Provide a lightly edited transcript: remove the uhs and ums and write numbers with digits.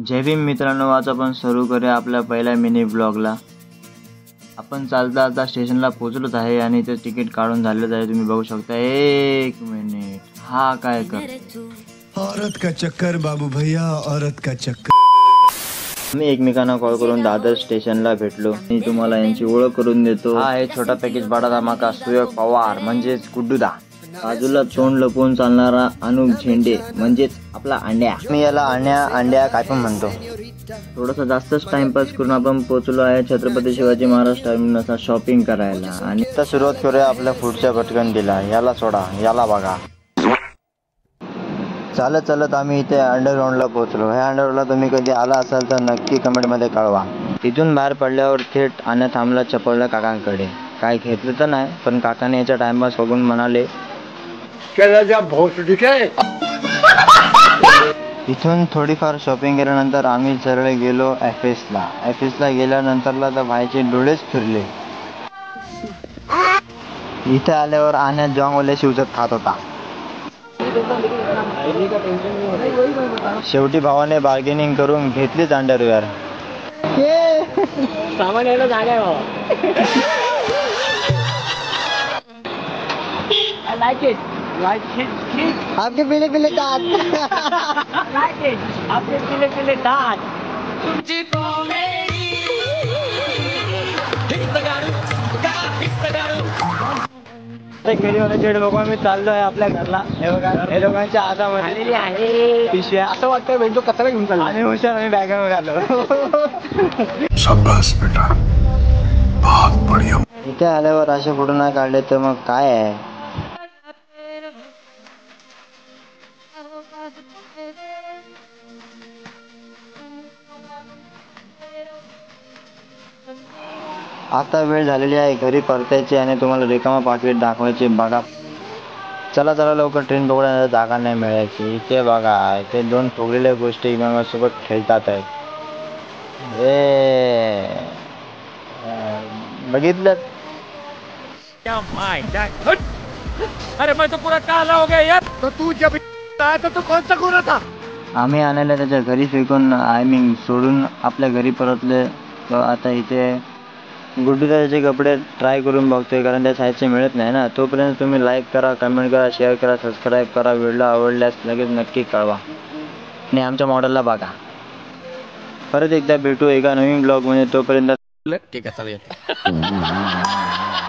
जय भीम मित्रांनो, आज आपण सुरू करूया आपल्या पहिल्या मिनी ब्लॉगला. आपण चालता चालता स्टेशनला पोहोचलोच आहे आणि ते तिकीट काढून झालेलं आहे. तुम्ही बघू शकता. एक मिनिट, हा काय कर औरत का चक्कर बाबू भैया, औरत का चक्कर. मी एकमेकांना कॉल करून दादर स्टेशनला भेटलो. मी तुम्हाला यांची ओळख करून देतो. हा आहे छोटा पॅकेज बाडा धमाका सुयोग पवार म्हणजेच गुड्डूदा. बाजूला तोंड लपवून चालणारा अनुप झेंडे म्हणजेच आपला अंड्या. मी याला अंड्या काय पण म्हणतो. थोडासा जास्तच टाइमपास करून आपण पोहोचलो आहे छत्रपती शिवाजी महाराज टर्मिनसला शॉपिंग करायला. आणि आता सुरुवात करूया आपल्या पुढच्या भटकंतीला. याला सोडा, याला बघा. चालत चालत आम्ही इथे अंडरग्राऊंडला पोहोचलो. ह्या अंडरग्राऊंडला तुम्ही कधी आला असाल तर नक्की कमेंटमध्ये कळवा. तिथून बाहेर पडल्यावर थेट आणण्या थांबला चपळल्या काकांकडे. काय घेतलं तर नाही, पण काकाने याचा टाइमपास बघून म्हणाले, इथून थोडीफार शॉपिंग केल्यानंतर आम्ही सरळ गेलो एफएसला. एफएसला गेल्यानंतरला तर भाईचे डोळेच फिरले. इथे आल्यावर आण्यात जॉंगवाले शिवजत खात होता. शेवटी भावाने बार्गेनिंग करून घेतलीच अंडरवेअर. सामान यायला जागा आहे बाबा. I like it. आपके पीले पीले दांत. like it. आपके पीले पीले दांत. बघा मी चाललो आहे आपल्या घरला. हे बघा, हे लोकांच्या हातामध्ये आहे पिशव्या. असं वाटतं भेटतो कचरा घेऊन चालला. आणि हुशार आम्ही बॅगामध्ये आलो. शाबाश बेटा, बहुत बढ़िया. इथे आल्यावर असे फोटो नाही काढले तर मग काय आहे. आता वेळ झालेली आहे घरी परतायची आणि तुम्हाला रिकामा पाकिट दाखवायचे. बघा, चला चला लवकर ट्रेन पकडण्याला जागा नाही मिळायची. इथे बघा, इथे दोन ठोकलेल्या गोष्टी एकमेकांसोबत खेळतात आहेत. बघितलं. अरे मैं तो पूरा काला हो गया यार. तो तू जब आया तो तू कौन सा गोरा था. आम्ही आणायला त्याच्या घरी फेकून सोडून आपल्या घरी परतले. आता इथे गुड्डूदाचे कपडे ट्राय करून बघतोय, कारण त्या साईजचे मिळत नाही ना. तोपर्यंत तुम्ही लाईक करा, कमेंट करा, शेअर करा, सबस्क्राईब करा. व्हिडिओ आवडल्यास लगेच नक्की कळवा आणि आमच्या मॉडेलला बघा. परत एकदा भेटू एका नवीन ब्लॉग मध्ये. तोपर्यंत ठीक आहे, चालेल.